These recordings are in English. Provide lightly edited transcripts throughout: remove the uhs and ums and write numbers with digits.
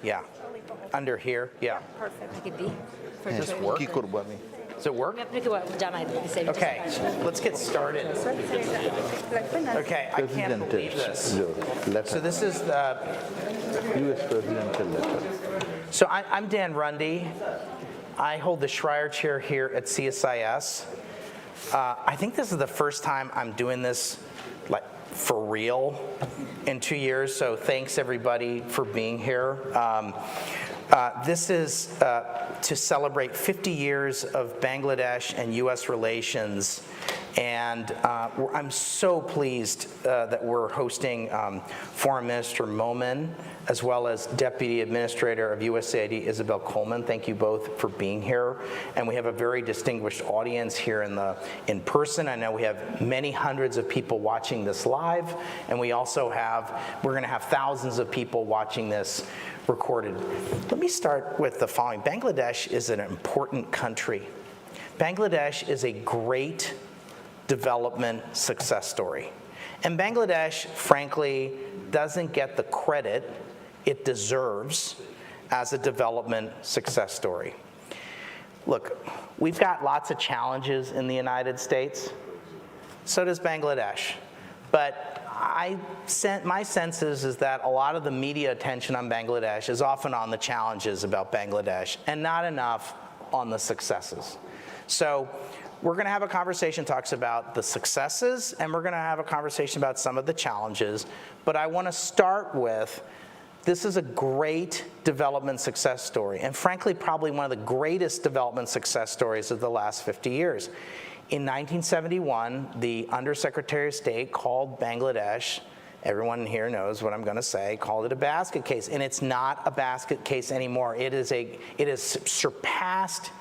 Yeah. Under here? Yeah. Perfect. Does this work? Does it work? Okay, let's get started. Okay, I can't believe this. So this is the U.S. presidential letter. So I'm Dan Rundy. I hold the Schreier Chair here at CSIS. I think this is the first time I'm doing this like for real in 2 years, so thanks everybody for being here. This is to celebrate 50 years of Bangladesh and U.S. relations, and I'm so pleased that we're hosting Foreign Minister Momen, as well as Deputy Administrator of USAID Isabel Coleman. Thank you both for being here. And we have a very distinguished audience here in person. I know we have many hundreds of people watching this live, and we're gonna have thousands of people watching this recorded. Let me start with the following. Bangladesh is an important country. Bangladesh is a great development success story. And Bangladesh, frankly, doesn't get the credit it deserves as a development success story. Look, we've got lots of challenges in the United States. So does Bangladesh. But my sense is that a lot of the media attention on Bangladesh is often on the challenges about Bangladesh and not enough on the successes. So we're going to have a conversation that talks about the successes, and we're going to have a conversation about some of the challenges. But I want to start with, this is a great development success story, and frankly, probably one of the greatest development success stories of the last 50 years. In 1971, the Undersecretary of State called Bangladesh, everyone here knows what I'm going to say, called it a basket case. And it's not a basket case anymore. It has surpassed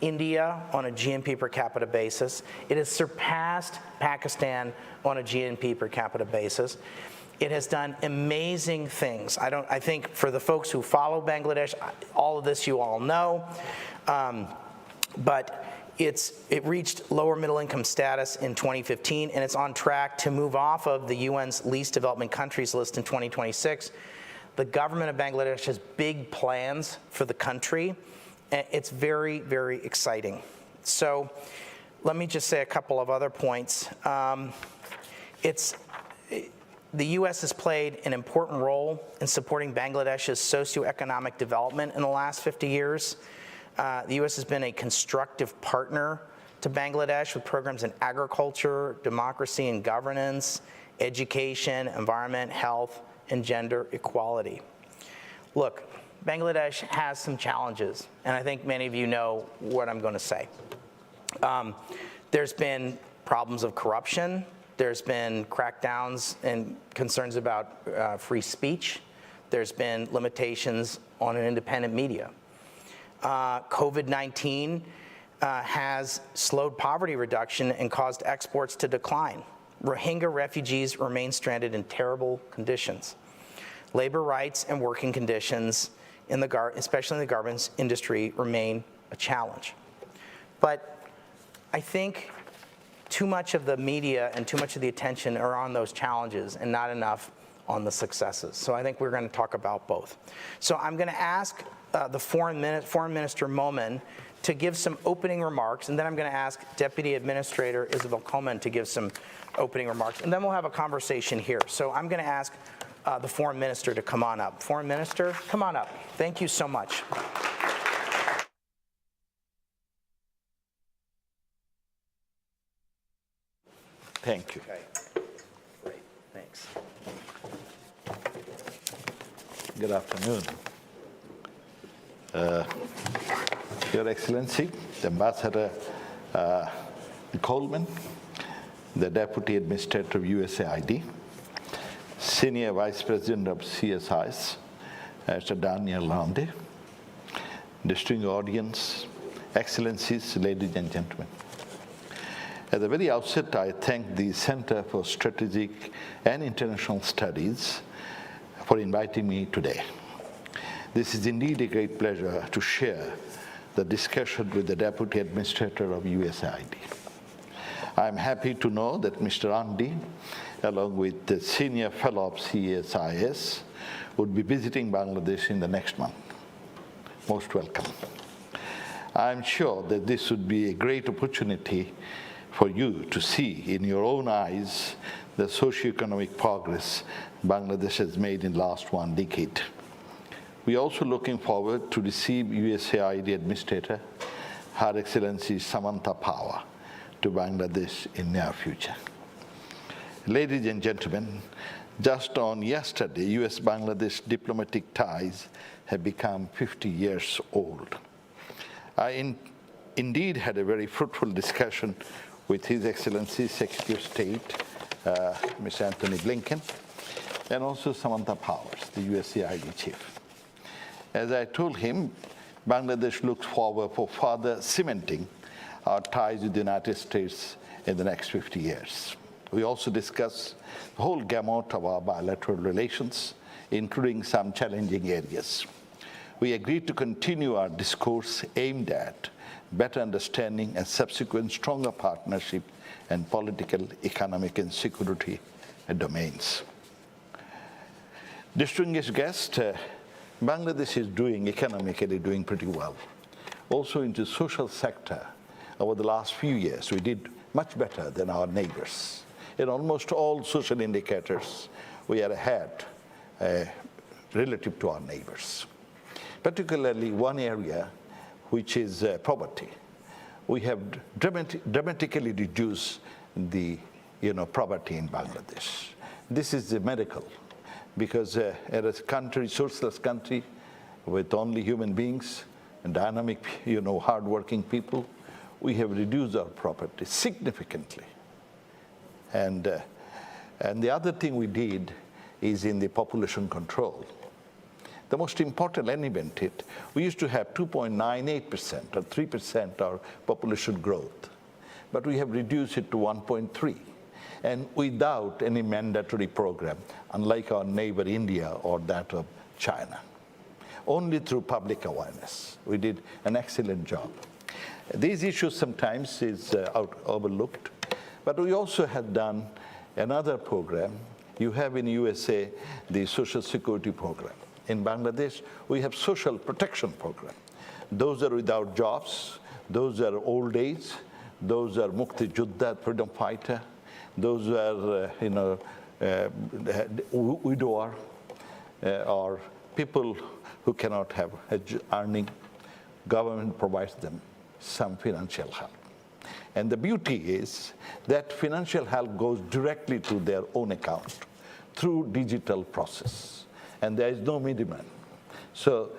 India on a GNP per capita basis. It has surpassed Pakistan on a GNP per capita basis. It has done amazing things. I think for the folks who follow Bangladesh, all of this you all know, but it reached lower middle income status in 2015, and it's on track to move off of the UN's least developing countries list in 2026. The government of Bangladesh has big plans for the country, and it's very, very exciting. So let me just say a couple of other points. The U.S. has played an important role in supporting Bangladesh's socio-economic development in the last 50 years. The U.S. has been a constructive partner to Bangladesh with programs in agriculture, democracy and governance, education, environment, health, and gender equality. Look, Bangladesh has some challenges, and I think many of you know what I'm going to say. There's been problems of corruption. There's been crackdowns and concerns about free speech. There's been limitations on an independent media. COVID-19 has slowed poverty reduction and caused exports to decline. Rohingya refugees remain stranded in terrible conditions. Labor rights and working conditions, especially in the garments industry, remain a challenge. But I think too much of the media and too much of the attention are on those challenges and not enough on the successes. So I think we're going to talk about both. So I'm going to ask the Foreign Minister Momen to give some opening remarks, and then I'm going to ask Deputy Administrator Isabel Coleman to give some opening remarks, and then we'll have a conversation here. So I'm going to ask the Foreign Minister to come on up. Foreign Minister, come on up. Thank you so much. Thank you. Okay. Great. Thanks. Good afternoon. Your Excellency, the Ambassador Coleman, the Deputy Administrator of USAID, Senior Vice President of CSIS, Mr. Daniel Lande, distinguished audience, Excellencies, ladies and gentlemen. At the very outset, I thank the Center for Strategic and International Studies for inviting me today. This is indeed a great pleasure to share the discussion with the Deputy Administrator of USAID. I'm happy to know that Mr. Andy, along with the Senior Fellow of CSIS, would be visiting Bangladesh in the next month. Most welcome. I'm sure that this would be a great opportunity for you to see in your own eyes the socio-economic progress Bangladesh has made in the last 1 decade. We are also looking forward to receive USAID Administrator, Her Excellency Samantha Power, to Bangladesh in near future. Ladies and gentlemen, just on yesterday, US-Bangladesh diplomatic ties have become 50 years old. I indeed had a very fruitful discussion with His Excellency Secretary of State, Mr. Anthony Blinken, and also Samantha Powers, the USAID chief. As I told him, Bangladesh looks forward for further cementing our ties with the United States in the next 50 years. We also discussed the whole gamut of our bilateral relations, including some challenging areas. We agreed to continue our discourse aimed at better understanding and subsequent stronger partnership in political, economic, and security domains. Distinguished guests, Bangladesh is economically doing pretty well. Also in the social sector, over the last few years, we did much better than our neighbors. In almost all social indicators, we are ahead relative to our neighbors. Particularly one area, which is poverty. We have dramatically reduced the poverty in Bangladesh. This is the medical, because as a country, resourceless country, with only human beings and dynamic, hardworking people, we have reduced our poverty significantly. And the other thing we did is in the population control. The most important element, we used to have 2.98% or 3% our population growth, but we have reduced it to 1.3%, and without any mandatory program, unlike our neighbor India or that of China. Only through public awareness. We did an excellent job. These issues sometimes is overlooked, but we also have done another program. You have in USA the Social Security program. In Bangladesh, we have social protection program. Those are without jobs, those are old age, those are Mukti Juddha, freedom fighter, those are widower, or people who cannot have earning. Government provides them some financial help. And the beauty is that financial help goes directly to their own account through digital process. And there is no middleman. So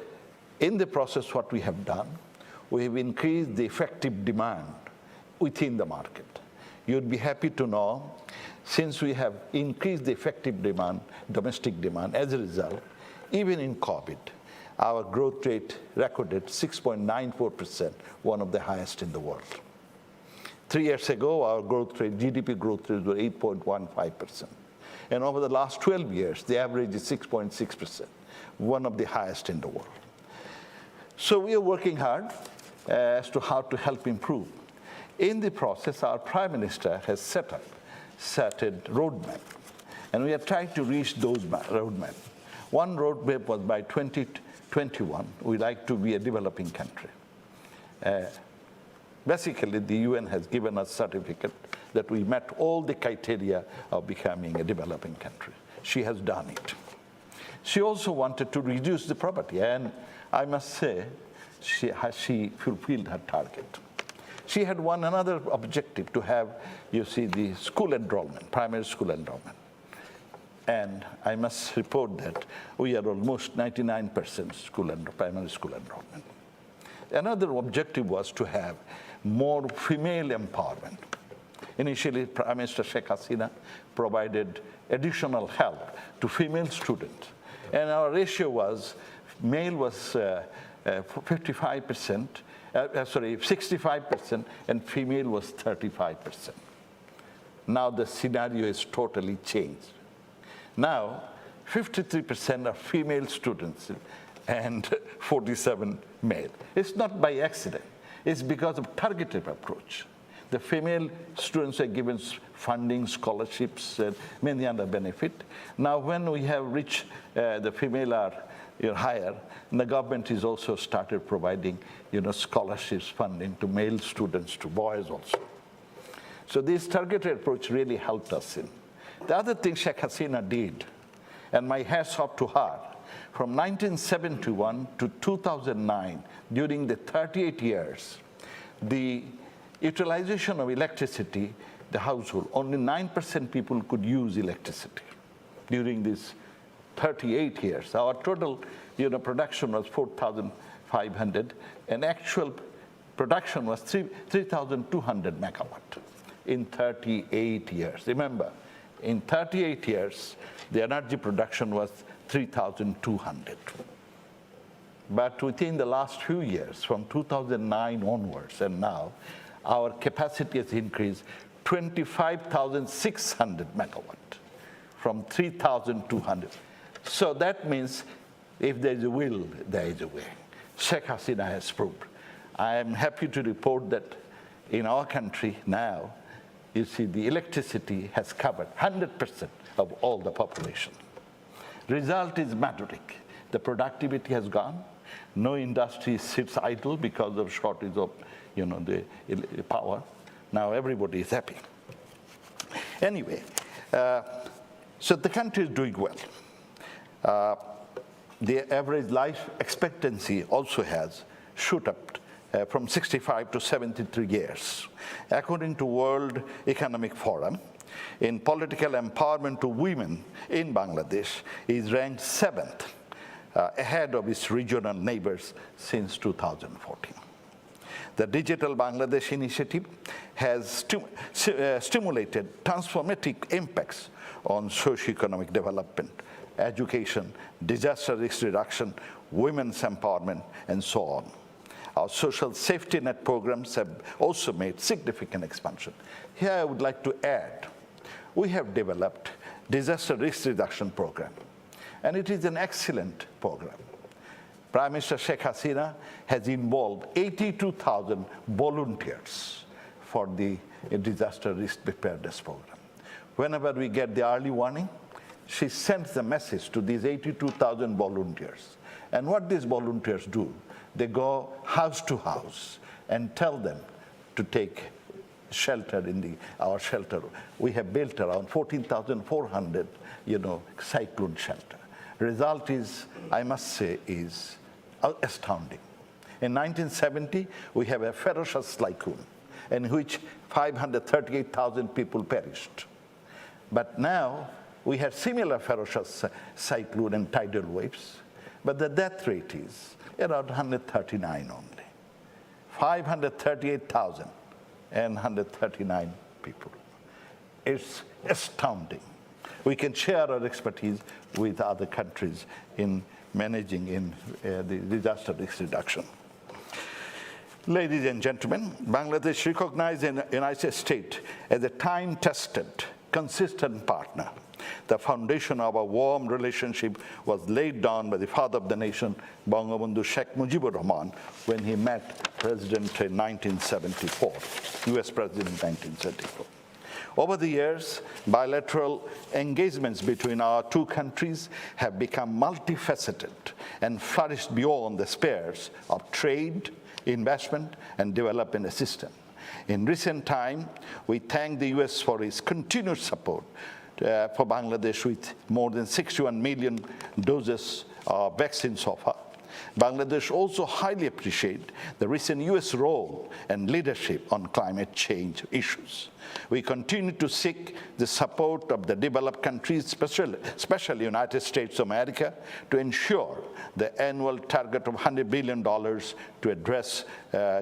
in the process, what we have done, we have increased the effective demand within the market. You'd be happy to know, since we have increased the effective demand, domestic demand, as a result, even in COVID, our growth rate recorded 6.94%, one of the highest in the world. 3 years ago, our growth rate, GDP growth rates were 8.15%. And over the last 12 years, the average is 6.6%, one of the highest in the world. So we are working hard as to how to help improve. In the process, our Prime Minister has set a roadmap, and we are trying to reach those roadmap. One roadmap was by 2021, we'd like to be a developing country. Basically, the UN has given us certificate that we met all the criteria of becoming a developing country. She has done it. She also wanted to reduce the poverty, and I must say, she fulfilled her target. She had another objective to have, the school enrollment, primary school enrollment. And I must report that we are almost 99% primary school enrollment. Another objective was to have more female empowerment. Initially, Prime Minister Sheikh Hasina provided additional help to female students. And our ratio was, male was 65%, and female was 35%. Now the scenario is totally changed. Now, 53% are female students and 47 male. It's not by accident. It's because of targeted approach. The female students are given funding, scholarships, and many other benefit. Now, when we have reached the female are higher, the government is also started providing scholarships, funding to male students, to boys also. So this targeted approach really helped us in. The other thing Sheikh Hasina did, and my hats off to her, from 1971 to 2009, during the 38 years, the utilization of electricity, the household, only 9% people could use electricity during these 38 years. Our total production was 4,500, and actual production was 3,200 megawatt in 38 years. Remember, in 38 years, the energy production was 3,200. But within the last few years, from 2009 onwards and now, our capacity has increased 25,600 megawatt from 3,200. So that means if there is a will, there is a way. Sheikh Hasina has proved. I am happy to report that in our country now, you see the electricity has covered 100% of all the population. Result is Maverick. The productivity has gone. No industry sits idle because of shortage of the power. Now everybody is happy. Anyway, so the country is doing well. The average life expectancy also has shoot up from 65 to 73 years. According to World Economic Forum, in political empowerment to women in Bangladesh is ranked 7th, ahead of its regional neighbors since 2014. The Digital Bangladesh initiative has stimulated transformative impacts on socio-economic development, education, disaster risk reduction, women's empowerment, and so on. Our social safety net programs have also made significant expansion. Here I would like to add, we have developed disaster risk reduction program, and it is an excellent program. Prime Minister Sheikh Hasina has involved 82,000 volunteers for the disaster risk preparedness program. Whenever we get the early warning, she sends the message to these 82,000 volunteers. And what these volunteers do, they go house to house and tell them to take shelter in our shelter. We have built around 14,400, cyclone shelter. Result is, I must say, is astounding. In 1970, we have a ferocious cyclone in which 538,000 people perished. But now, we have similar ferocious cyclone and tidal waves, but the death rate is around 139 only. 538,000 and 139 people. It's astounding. We can share our expertise with other countries in managing the disaster risk reduction. Ladies and gentlemen, Bangladesh recognized the United States as a time-tested, consistent partner. The foundation of a warm relationship was laid down by the father of the nation, Bangabandhu Sheikh Mujibur Rahman, when he met President in 1974, US President in 1974. Over the years, bilateral engagements between our two countries have become multifaceted and flourished beyond the spheres of trade, investment, and development assistance. In recent time, we thank the US for its continued support for Bangladesh with more than 61 million doses of vaccine so far. Bangladesh also highly appreciates the recent US role and leadership on climate change issues. We continue to seek the support of the developed countries, especially United States of America, to ensure the annual target of $100 billion to address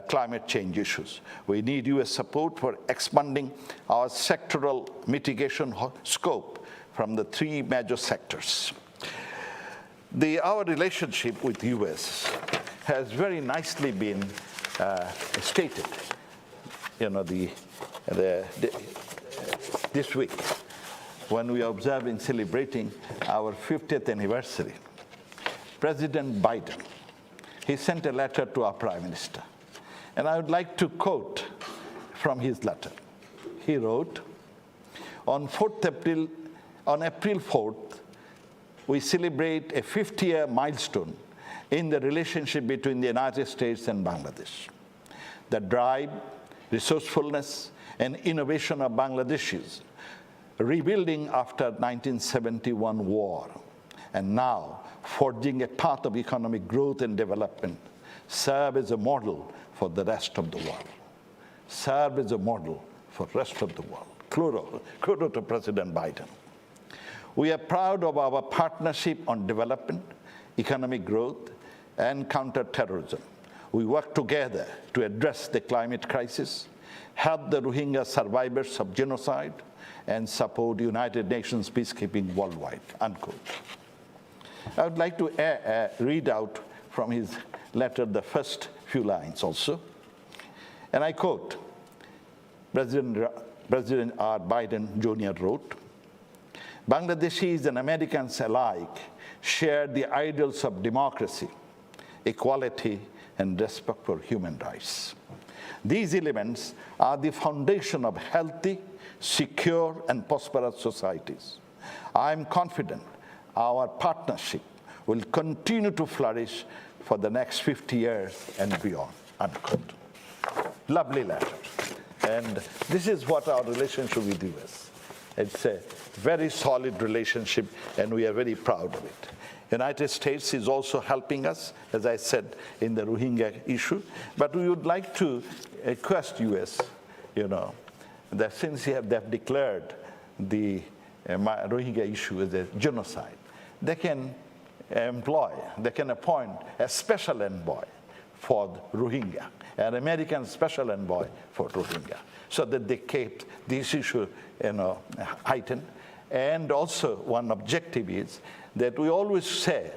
climate change issues. We need US support for expanding our sectoral mitigation scope from the 3 major sectors. Our relationship with the US has very nicely been stated. This week, when we are observing, celebrating our 50th anniversary, President Biden, he sent a letter to our Prime Minister. And I would like to quote from his letter. He wrote, on April 4th, we celebrate a 50-year milestone in the relationship between the United States and Bangladesh. The drive, resourcefulness, and innovation of Bangladeshis, rebuilding after 1971 war, and now forging a path of economic growth and development, serve as a model for the rest of the world. Serve as a model for the rest of the world. Kudos to President Biden. We are proud of our partnership on development, economic growth, and counterterrorism. We work together to address the climate crisis, help the Rohingya survivors of genocide, and support United Nations peacekeeping worldwide, unquote. I would like to read out from his letter the first few lines also. And I quote, President R. Biden Jr. wrote, Bangladeshis and Americans alike share the ideals of democracy, equality, and respect for human rights. These elements are the foundation of healthy, secure, and prosperous societies. I am confident our partnership will continue to flourish for the next 50 years and beyond, unquote. Lovely letter. And this is what our relationship with the U.S. It's a very solid relationship, and we are very proud of it. United States is also helping us, as I said, in the Rohingya issue. But we would like to request U.S., that since they have declared the Rohingya issue as a genocide, they can appoint a special envoy for Rohingya, an American special envoy for Rohingya, so that they keep this issue heightened. And also one objective is that we always say,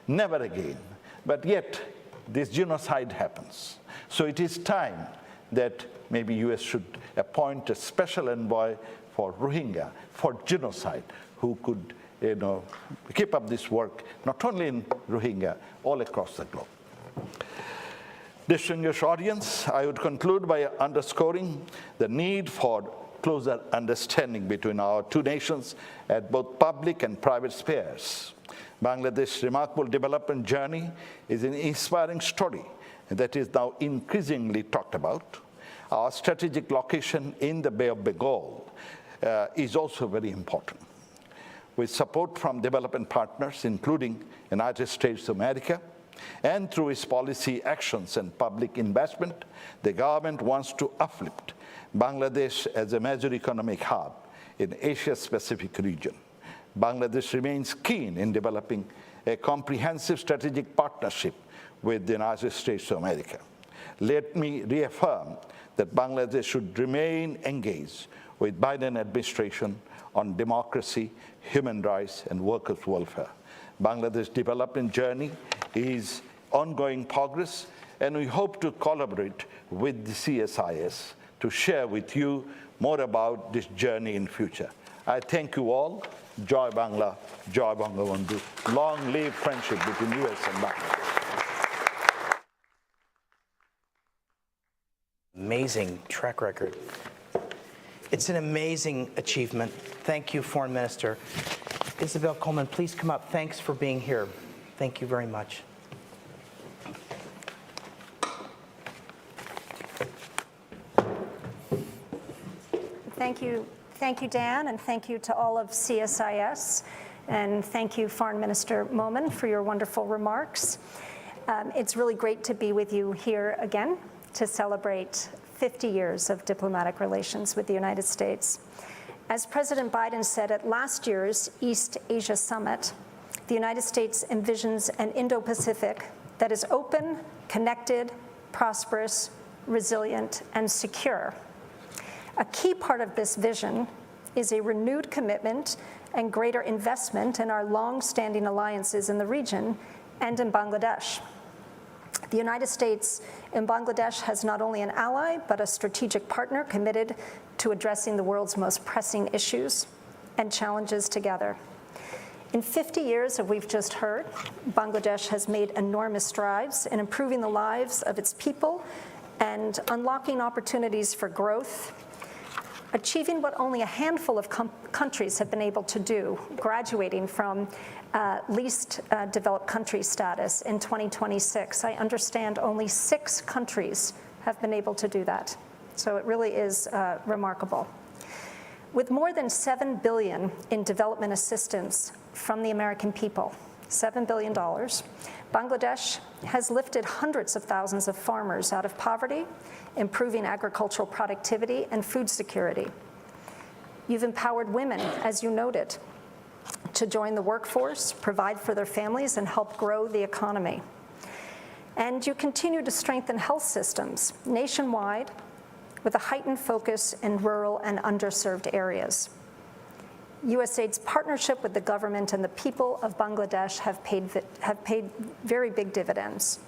never again, but yet this genocide happens. So it is time that maybe US should appoint a special envoy for Rohingya, for genocide, who could keep up this work, not only in Rohingya, all across the globe. Distinguished audience, I would conclude by underscoring the need for closer understanding between our two nations at both public and private spheres. Bangladesh's remarkable development journey is an inspiring story that is now increasingly talked about. Our strategic location in the Bay of Bengal is also very important. With support from development partners, including United States of America, and through its policy actions and public investment, the government wants to uplift Bangladesh as a major economic hub in Asia-Pacific region. Bangladesh remains keen in developing a comprehensive strategic partnership with the United States of America. Let me reaffirm that Bangladesh should remain engaged with Biden administration on democracy, human rights, and workers' welfare. Bangladesh's development journey is ongoing progress, and we hope to collaborate with the CSIS to share with you more about this journey in future. I thank you all. Joy Bangla, Joy Bangabandhu. Long live friendship between US and Bangladesh. Amazing track record. It's an amazing achievement. Thank you, Foreign Minister. Isabel Coleman, please come up. Thanks for being here. Thank you very much. Thank you, Dan, and thank you to all of CSIS, and thank you, Foreign Minister Momen, for your wonderful remarks. It's really great to be with you here again to celebrate 50 years of diplomatic relations with the United States. As President Biden said at last year's East Asia Summit, the United States envisions an Indo-Pacific that is open, connected, prosperous, resilient, and secure. A key part of this vision is a renewed commitment and greater investment in our long-standing alliances in the region and in Bangladesh. The United States in Bangladesh has not only an ally, but a strategic partner committed to addressing the world's most pressing issues and challenges together. In 50 years, as we've just heard, Bangladesh has made enormous strides in improving the lives of its people and unlocking opportunities for growth, achieving what only a handful of countries have been able to do, graduating from least developed country status in 2026. I understand only 6 countries have been able to do that. So it really is remarkable. With more than $7 billion in development assistance from the American people, $7 billion, Bangladesh has lifted hundreds of thousands of farmers out of poverty, improving agricultural productivity and food security. You've empowered women, as you noted, to join the workforce, provide for their families, and help grow the economy. And you continue to strengthen health systems nationwide with a heightened focus in rural and underserved areas. USAID's partnership with the government and the people of Bangladesh have paid very big dividends.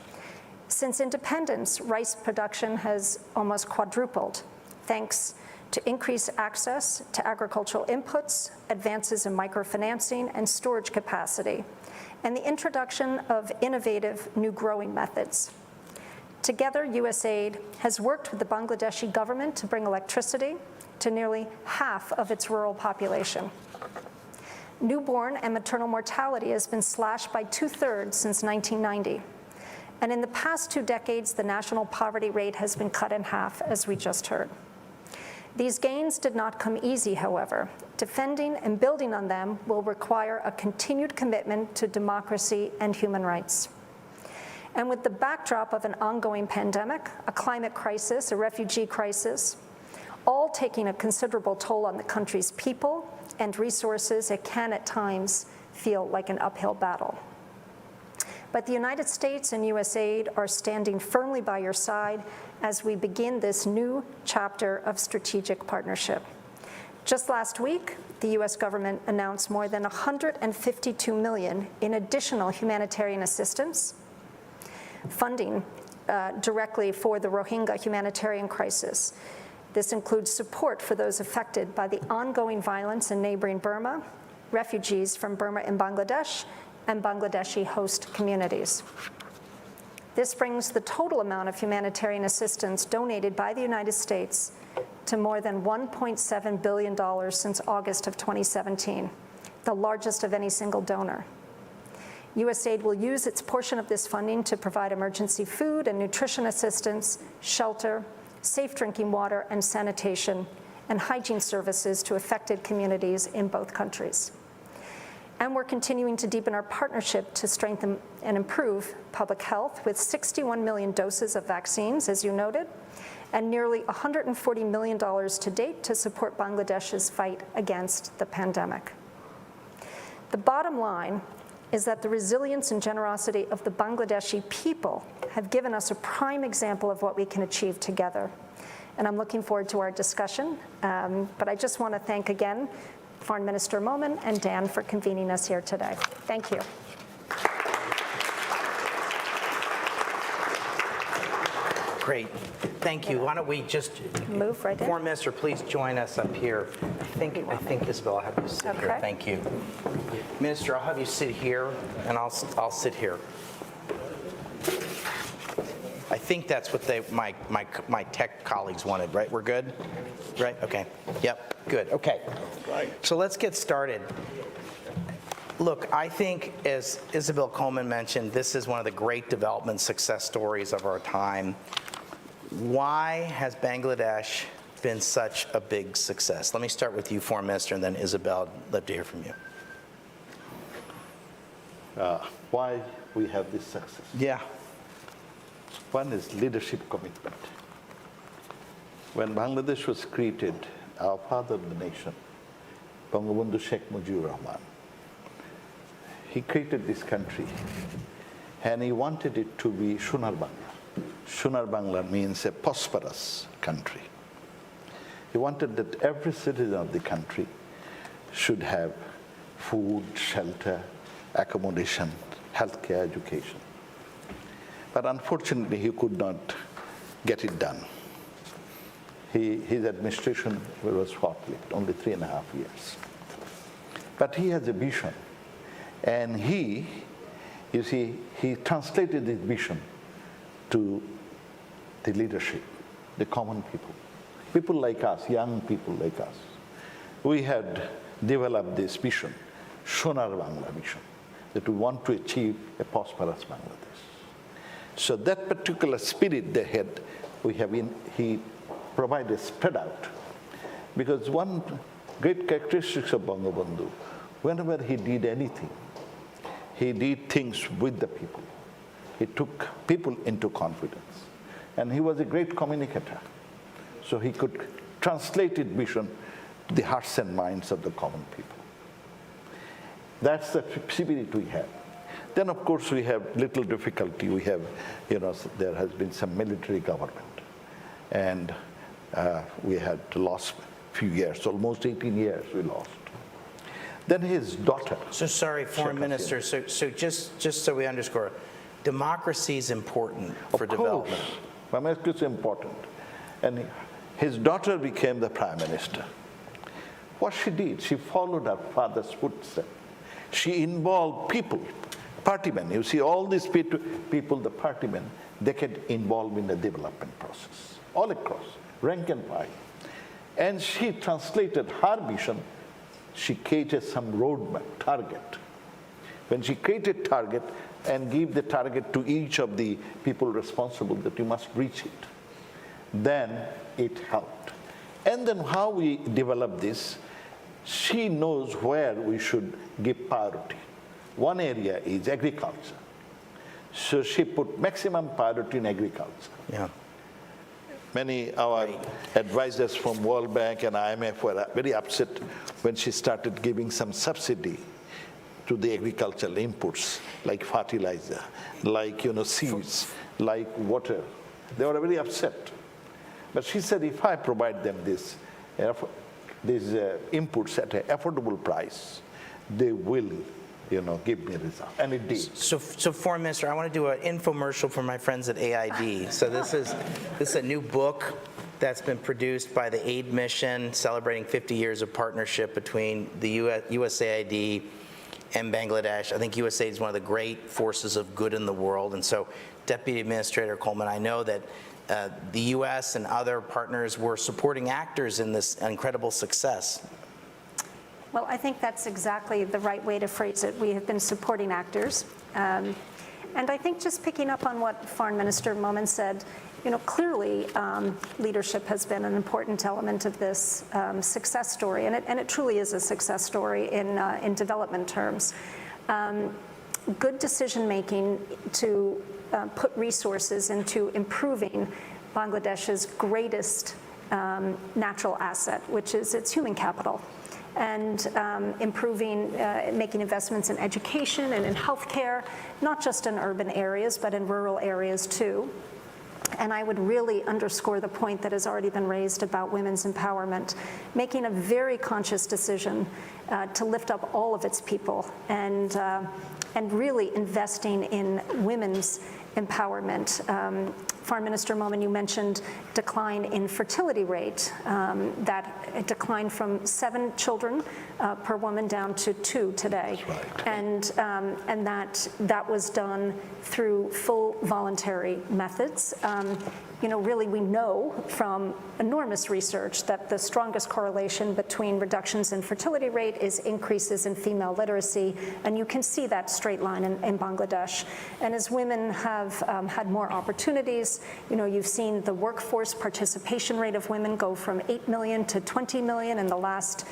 Since independence, rice production has almost quadrupled, thanks to increased access to agricultural inputs, advances in microfinancing and storage capacity, and the introduction of innovative new growing methods. Together, USAID has worked with the Bangladeshi government to bring electricity to nearly half of its rural population. Newborn and maternal mortality has been slashed by 2/3 since 1990. And in the past 2 decades, the national poverty rate has been cut in half, as we just heard. These gains did not come easy, however. Defending and building on them will require a continued commitment to democracy and human rights. And with the backdrop of an ongoing pandemic, a climate crisis, a refugee crisis, all taking a considerable toll on the country's people and resources, it can at times feel like an uphill battle. But the United States and USAID are standing firmly by your side as we begin this new chapter of strategic partnership. Just last week, the US government announced more than $152 million in additional humanitarian assistance, funding directly for the Rohingya humanitarian crisis. This includes support for those affected by the ongoing violence in neighboring Burma, refugees from Burma and Bangladesh, and Bangladeshi host communities. This brings the total amount of humanitarian assistance donated by the United States to more than $1.7 billion since August of 2017, the largest of any single donor. USAID will use its portion of this funding to provide emergency food and nutrition assistance, shelter, safe drinking water and sanitation, and hygiene services to affected communities in both countries. And we're continuing to deepen our partnership to strengthen and improve public health with 61 million doses of vaccines, as you noted, and nearly $140 million to date to support Bangladesh's fight against the pandemic. The bottom line is that the resilience and generosity of the Bangladeshi people have given us a prime example of what we can achieve together. And I'm looking forward to our discussion, but I just want to thank again Foreign Minister Momen and Dan for convening us here today. Thank you. Great. Thank you. Why don't we just move right in? Foreign Minister, please join us up here. I think Isabel, I'll have you sit here. Okay. Thank you. Minister, I'll have you sit here, and I'll sit here. I think that's what my tech colleagues wanted, right? We're good? Right? Okay. Yep. Good. Okay. Right. So let's get started. Look, I think, as Isabel Coleman mentioned, this is one of the great development success stories of our time. Why has Bangladesh been such a big success? Let me start with you, Foreign Minister, and then Isabel. I'd love to hear from you. Why we have this success? Yeah. One is leadership commitment. When Bangladesh was created, our father of the nation, Bangabandhu Sheikh Mujibur Rahman, he created this country, and he wanted it to be Sonar Bangla. Sonar Bangla means a prosperous country. He wanted that every citizen of the country should have food, shelter, accommodation, healthcare, education. But unfortunately, he could not get it done. His administration was short-lived, only 3.5 years. But he has a vision. And he translated his vision to the leadership, the common people, people like us, young people like us. We had developed this vision, Sonar Bangla vision, that we want to achieve a prosperous Bangladesh. So that particular spirit they had, he provided spread out. Because one great characteristic of Bangabandhu, whenever he did anything, he did things with the people. He took people into confidence. And he was a great communicator. So he could translate his vision to the hearts and minds of the common people. That's the spirit we have. Then, of course, we have little difficulty. We have, there has been some military government. And we had lost a few years, almost 18 years we lost. Then his daughter. So sorry, Foreign Minister, so just so we underscore, democracy is important for development. Democracy is important. And his daughter became the prime minister. What she did, she followed her father's footsteps. She involved people, partymen. You see, all these people, the partymen, they get involved in the development process, all across, rank and file. And she translated her vision. She created some roadmap, target. When she created target and gave the target to each of the people responsible that you must reach it, then it helped. And then how we develop this, she knows where we should give priority. One area is agriculture. So she put maximum priority in agriculture. Yeah. Many our advisors from World Bank and IMF were very upset when she started giving some subsidy to the agricultural inputs, like fertilizer, like seeds, like water. They were very upset. But she said, if I provide them these inputs at an affordable price, they will give me a result. And it did. So Foreign Minister, I want to do an infomercial for my friends at AID. So this is a new book that's been produced by the Aid Mission, celebrating 50 years of partnership between the USAID and Bangladesh. I think USAID is one of the great forces of good in the world. And so, Deputy Administrator Coleman, I know that the U.S. and other partners were supporting actors in this incredible success. Well, I think that's exactly the right way to phrase it. We have been supporting actors. And I think just picking up on what Foreign Minister Momen said, clearly leadership has been an important element of this success story, and it truly is a success story in development terms. Good decision-making to put resources into improving Bangladesh's greatest natural asset, which is its human capital, and making investments in education and in healthcare, not just in urban areas, but in rural areas too. And I would really underscore the point that has already been raised about women's empowerment, making a very conscious decision to lift up all of its people and really investing in women's empowerment. Foreign Minister Momen, you mentioned decline in fertility rate, that declined from 7 children per woman down to 2 today. Right. And that was done through full voluntary methods. Really we know from enormous research that the strongest correlation between reductions in fertility rate is increases in female literacy, and you can see that straight line in Bangladesh. And as women have had more opportunities, you've seen the workforce participation rate of women go from 8 million to 20 million in the last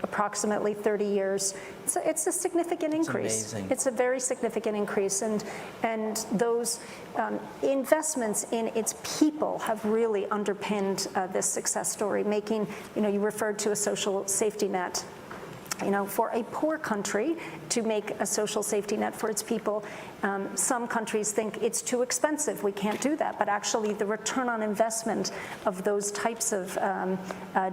approximately 30 years. So it's a significant increase. It's amazing. It's a very significant increase, and those investments in its people have really underpinned this success story, making, you referred to a social safety net. For a poor country to make a social safety net for its people, some countries think it's too expensive, we can't do that, but actually the return on investment of those types of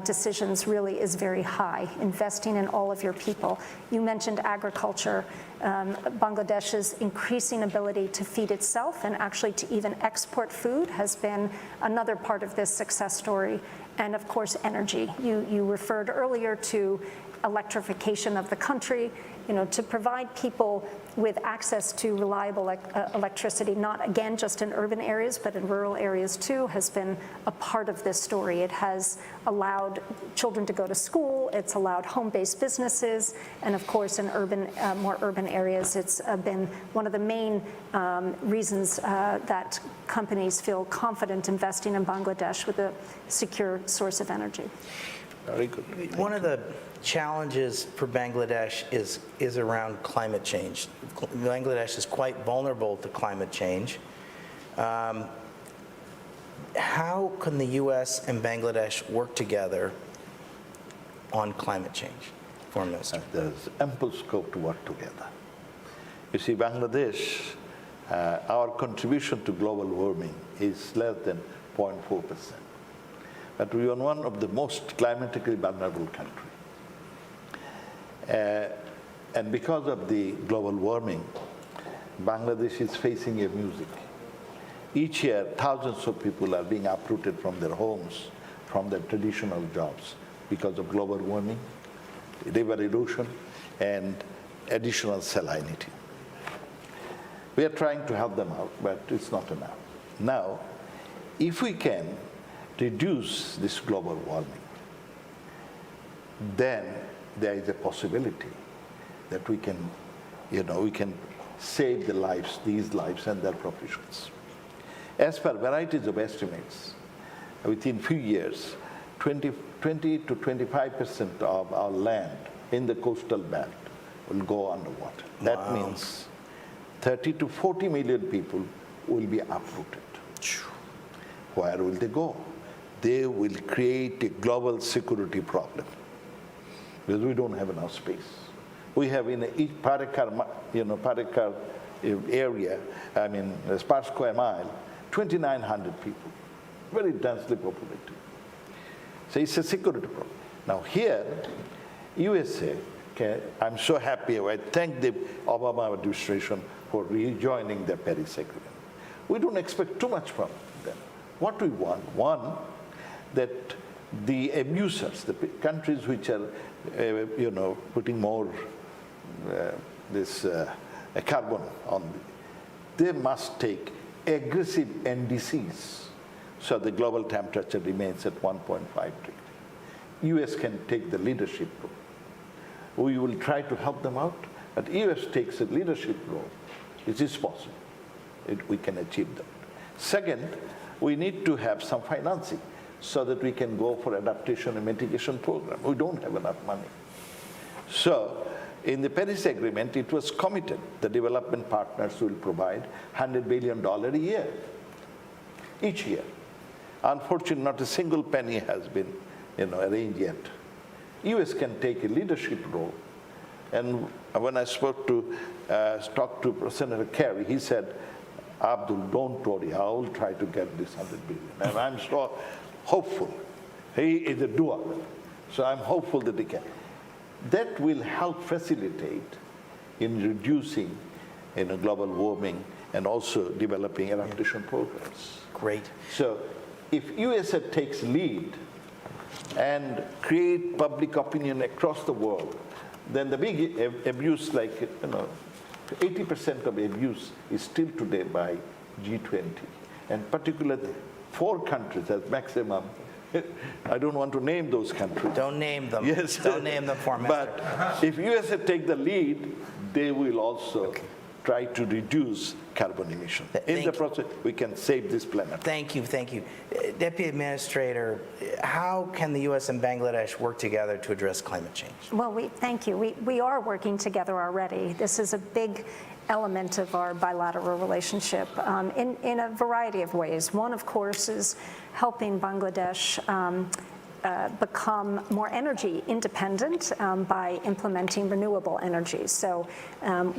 decisions really is very high, investing in all of your people. You mentioned agriculture. Bangladesh's increasing ability to feed itself and actually to even export food has been another part of this success story. And of course, energy. You referred earlier to electrification of the country, to provide people with access to reliable electricity, not again just in urban areas, but in rural areas too, has been a part of this story. It has allowed children to go to school, it's allowed home-based businesses, and of course in more urban areas, it's been one of the main reasons that companies feel confident investing in Bangladesh with a secure source of energy. Very good. One of the challenges for Bangladesh is around climate change. Bangladesh is quite vulnerable to climate change. How can the U.S. and Bangladesh work together on climate change, Foreign Minister? There's ample scope to work together. You see, Bangladesh, our contribution to global warming is less than 0.4%. But we are one of the most climatically vulnerable countries. And because of the global warming, Bangladesh is facing a music. Each year, thousands of people are being uprooted from their homes, from their traditional jobs, because of global warming, river erosion, and additional salinity. We are trying to help them out, but it's not enough. Now, if we can reduce this global warming, then there is a possibility that we can, we can save these lives and their professions. As per varieties of estimates, within few years, 20 to 25% of our land in the coastal belt will go underwater. Wow. That means 30 to 40 million people will be uprooted. Where will they go? They will create a global security problem because we don't have enough space. We have in each Parakar area, per square mile, 2,900 people, very densely populated. So it's a security problem. Now here, USA, I'm so happy. I thank the Obama administration for rejoining the Paris Agreement. We don't expect too much from them. What we want, one, that the abusers, the countries which are, putting more carbon on, they must take aggressive NDCs so the global temperature remains at 1.5 degrees. US can take the leadership role. We will try to help them out, but US takes a leadership role. It is possible. We can achieve that. Second, we need to have some financing so that we can go for adaptation and mitigation program. We don't have enough money. So in the Paris Agreement, it was committed the development partners will provide $100 billion a year, each year. Unfortunately, not a single penny has been arranged yet. US can take a leadership role. And when I talked to Senator Kerry, he said, Abdul, don't worry, I will try to get this $100 billion. And I'm so hopeful. He is a doer. So I'm hopeful that he can. That will help facilitate in reducing global warming and also developing adaptation programs. Great. So if USA takes lead and create public opinion across the world, then the big abuse, 80% of abuse is still today by G20. And particularly 4 countries as maximum. I don't want to name those countries. Don't name them. Yes. Don't name them, Foreign Minister. But if USA take the lead, they will also try to reduce carbon emissions. In the process, we can save this planet. Thank you. Deputy Administrator, how can the U.S. and Bangladesh work together to address climate change? Well, thank you. We are working together already. This is a big element of our bilateral relationship in a variety of ways. One, of course, is helping Bangladesh become more energy independent by implementing renewable energy. So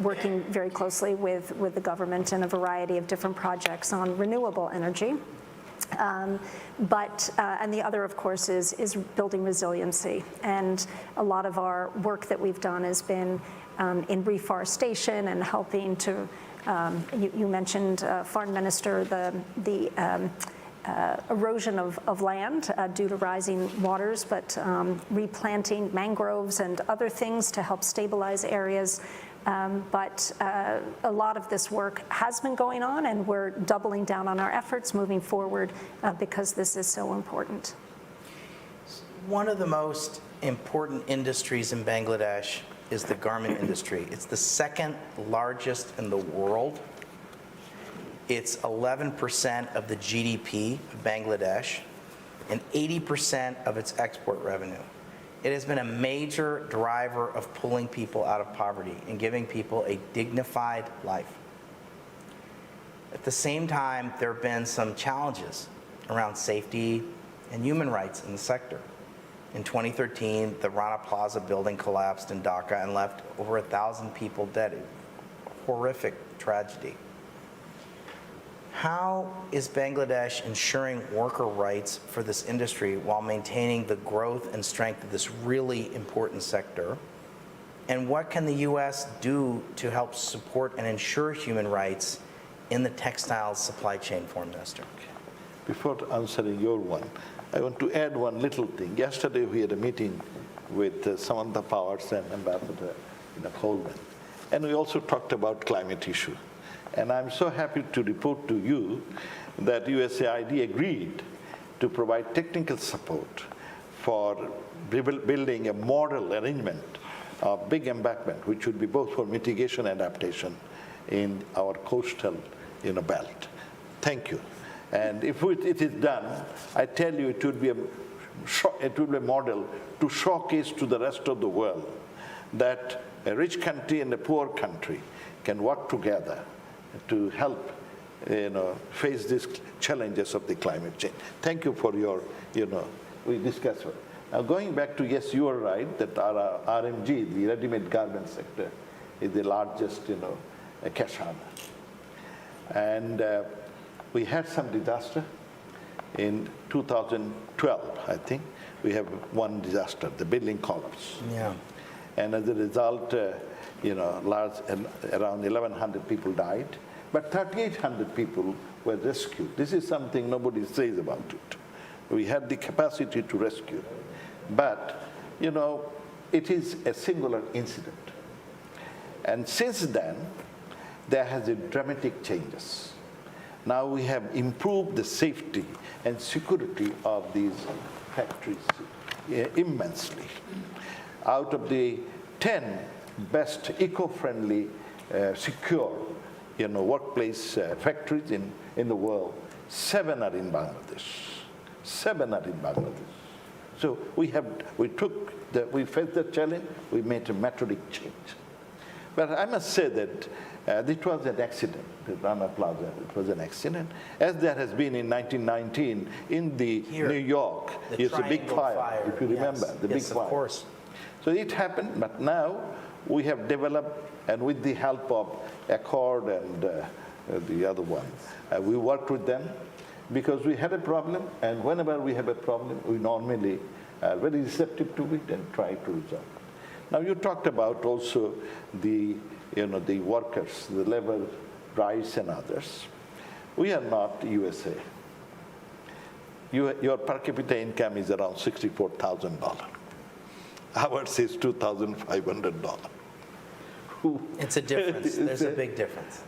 working very closely with the government in a variety of different projects on renewable energy. And the other, of course, is building resiliency. And a lot of our work that we've done has been in reforestation and helping to, you mentioned, Foreign Minister, the erosion of land due to rising waters, but replanting mangroves and other things to help stabilize areas. But a lot of this work has been going on, and we're doubling down on our efforts moving forward because this is so important. One of the most important industries in Bangladesh is the garment industry. It's the second largest in the world. It's 11% of the GDP of Bangladesh and 80% of its export revenue. It has been a major driver of pulling people out of poverty and giving people a dignified life. At the same time, there have been some challenges around safety and human rights in the sector. In 2013, the Rana Plaza building collapsed in Dhaka and left over 1,000 people dead. A horrific tragedy. How is Bangladesh ensuring worker rights for this industry while maintaining the growth and strength of this really important sector? And what can the U.S. do to help support and ensure human rights in the textiles supply chain, Foreign Minister? Before answering your one, I want to add one little thing. Yesterday we had a meeting with Samantha Powers and Ambassador Coleman, and we also talked about climate issue. And I'm so happy to report to you that USAID agreed to provide technical support for building a model arrangement of big embankment, which would be both for mitigation and adaptation in our coastal belt. Thank you. And if it is done, I tell you, it would be a model to showcase to the rest of the world that a rich country and a poor country can work together to help face these challenges of the climate change. Thank you for your, we discussed it. Now going back to, yes, you are right, that our RMG, the ready-made garment sector, is the largest, cash earner. And we had some disaster in 2012, I think. We have one disaster, the building collapse. Yeah. And as a result, around 1,100 people died, but 3,800 people were rescued. This is something nobody says about it. We had the capacity to rescue. But, it is a singular incident. And since then, there has been dramatic changes. Now we have improved the safety and security of these factories immensely. Out of the 10 best eco-friendly, secure, workplace factories in the world, 7 are in Bangladesh. 7 are in Bangladesh. So we faced the challenge, we made a methodic change. But I must say that it was an accident, the Rana Plaza, it was an accident. As there has been in 1919 in New York, it's a big fire, if you remember, the big fire. Of course. So it happened, but now we have developed, and with the help of Accord and the other one, we worked with them because we had a problem, and whenever we have a problem, we normally are very receptive to it and try to resolve. Now you talked about also the workers, the labor rights and others. We are not USA. Your per capita income is around $64,000. Ours is $2,500. It's a difference. There's a big difference.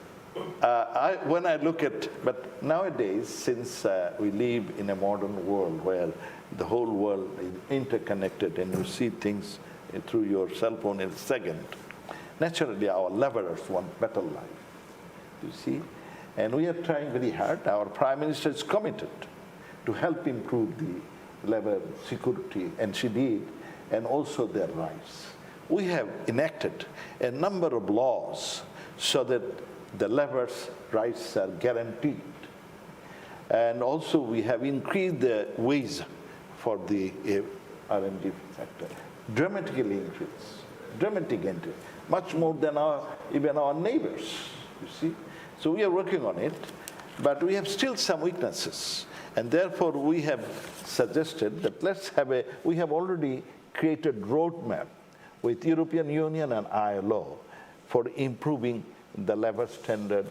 When I look at, but nowadays, since we live in a modern world where the whole world is interconnected and you see things through your cell phone in a second, naturally our laborers want better life, you see? And we are trying very hard. Our Prime Minister is committed to help improve the labor security, and she did, and also their rights. We have enacted a number of laws so that the laborers' rights are guaranteed. And also we have increased the wage for the R&D sector. Dramatically increased, dramatic increase, much more than even our neighbors, you see. So we are working on it, but we have still some weaknesses. And therefore we have suggested that we have already created roadmap with European Union and ILO for improving the labor standard,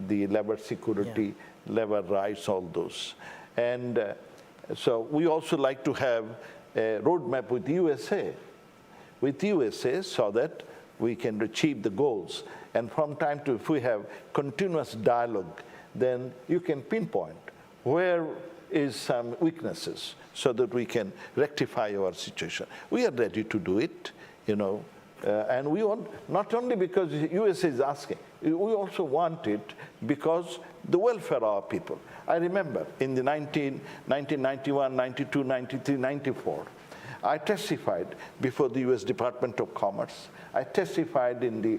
the labor security, labor rights, all those. And so we also like to have a roadmap with USA so that we can achieve the goals. And from time to, if we have continuous dialogue, then you can pinpoint where is some weaknesses so that we can rectify our situation. We are ready to do it, and we want, not only because USA is asking, we also want it because the welfare of our people. I remember in the 1991, 92, 93, 94, I testified before the U.S. Department of Commerce. I testified in the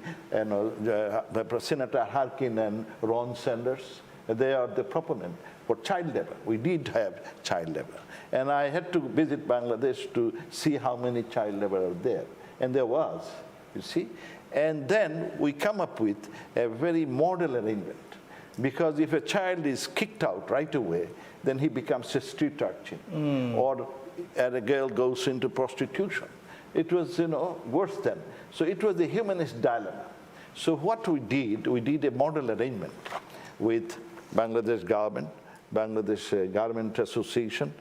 Senator Harkin and Ron Sanders. They are the proponent for child labor. We did have child labor. And I had to visit Bangladesh to see how many child labor are there. And there was, you see. And then we come up with a very model arrangement. Because if a child is kicked out right away, then he becomes a street urchin. Or a girl goes into prostitution. It was, worse than. So it was a humanist dilemma. So what we did a model arrangement with Bangladesh government, Bangladesh Garment Association,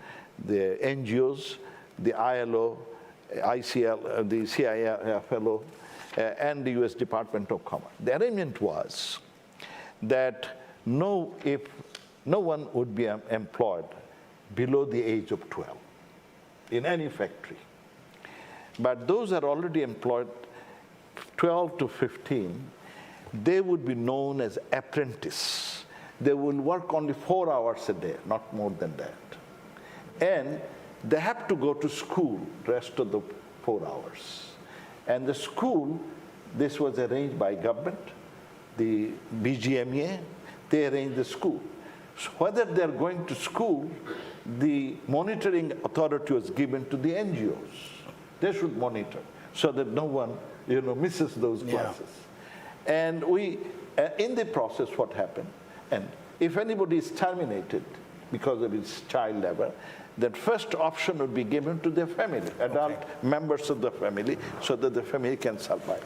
the NGOs, the ILO, ICL, the CIFLO, and the US Department of Commerce. The arrangement was that no one would be employed below the age of 12 in any factory. But those are already employed 12 to 15, they would be known as apprentice. They will work only 4 hours a day, not more than that. And they have to go to school rest of the 4 hours. And the school, this was arranged by government, the BGMA, they arranged the school. So whether they're going to school, the monitoring authority was given to the NGOs. They should monitor so that no one, misses those classes. And we, in the process, what happened? And if anybody is terminated because of his child labor, that first option would be given to their family, adult members of the family, so that the family can survive.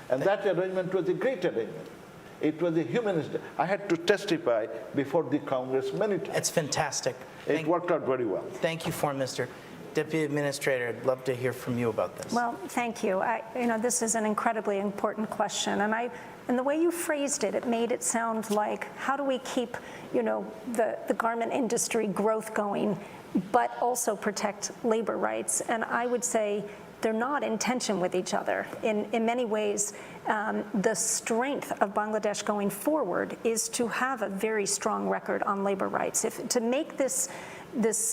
And that arrangement was a great arrangement. It was a humanist. I had to testify before the Congress many times. It's fantastic. It worked out very well. Thank you, Foreign Minister. Deputy Administrator, I'd love to hear from you about this. Well, thank you. This is an incredibly important question, and the way you phrased it, it made it sound like, how do we keep, the garment industry growth going, but also protect labor rights? And I would say they're not in tension with each other. In many ways, the strength of Bangladesh going forward is to have a very strong record on labor rights. To make this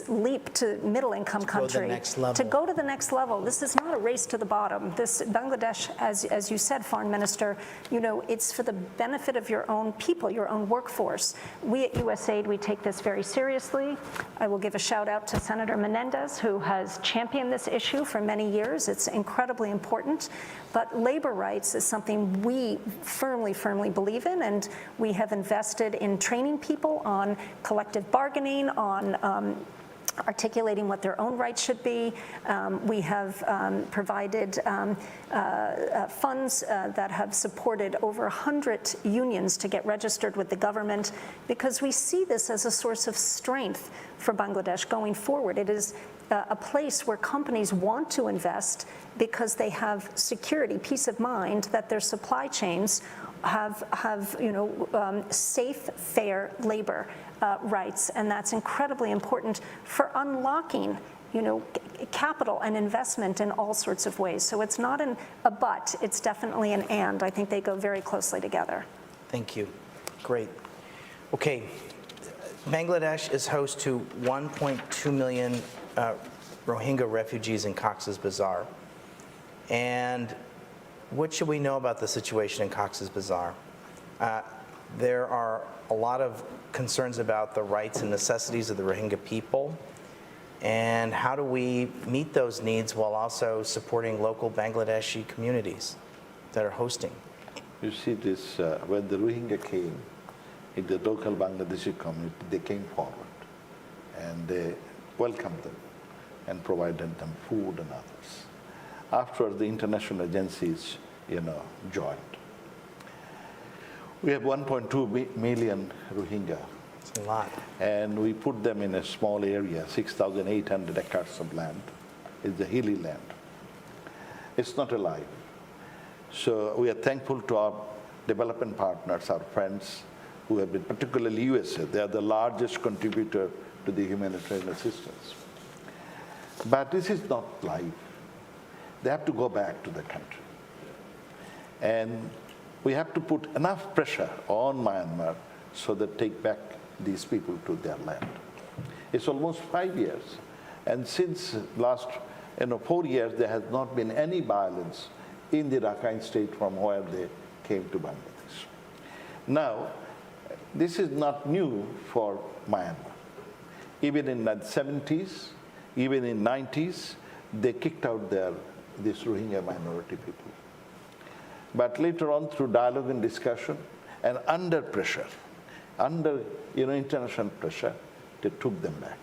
leap to middle-income country, to go to the next level. This is not a race to the bottom. This Bangladesh, as you said, Foreign Minister, it's for the benefit of your own people, your own workforce. We at USAID, we take this very seriously. I will give a shout out to Senator Menendez, who has championed this issue for many years. It's incredibly important. But labor rights is something we firmly believe in, and we have invested in training people on collective bargaining, on articulating what their own rights should be. We have provided funds that have supported over 100 unions to get registered with the government, because we see this as a source of strength for Bangladesh going forward. It is a place where companies want to invest because they have security, peace of mind that their supply chains have safe, fair labor rights, and that's incredibly important for unlocking, capital and investment in all sorts of ways. So it's not a but, it's definitely an and. I think they go very closely together. Thank you. Great. Okay, Bangladesh is host to 1.2 million Rohingya refugees in Coxs Bazar. And what should we know about the situation in Coxs Bazar? There are a lot of concerns about the rights and necessities of the Rohingya people, and how do we meet those needs while also supporting local Bangladeshi communities that are hosting? You see this, when the Rohingya came, in the local Bangladeshi community, they came forward and they welcomed them and provided them food and others. After the international agencies, joined. We have 1.2 million Rohingya A lot. And we put them in a small area, 6,800 acres of land. It's a hilly land. It's not alive. So we are thankful to our development partners, our friends, who have been, particularly USA. They are the largest contributor to the humanitarian assistance. But this is not life. They have to go back to the country. And we have to put enough pressure on Myanmar so that take back these people to their land. It's almost 5 years. And since last 4 years, there has not been any violence in the Rakhine state from where they came to Bangladesh. Now, this is not new for Myanmar. Even in the 70s, even in 90s, they kicked out this Rohingya minority people. But later on, through dialogue and discussion, and under pressure, under international pressure, they took them back.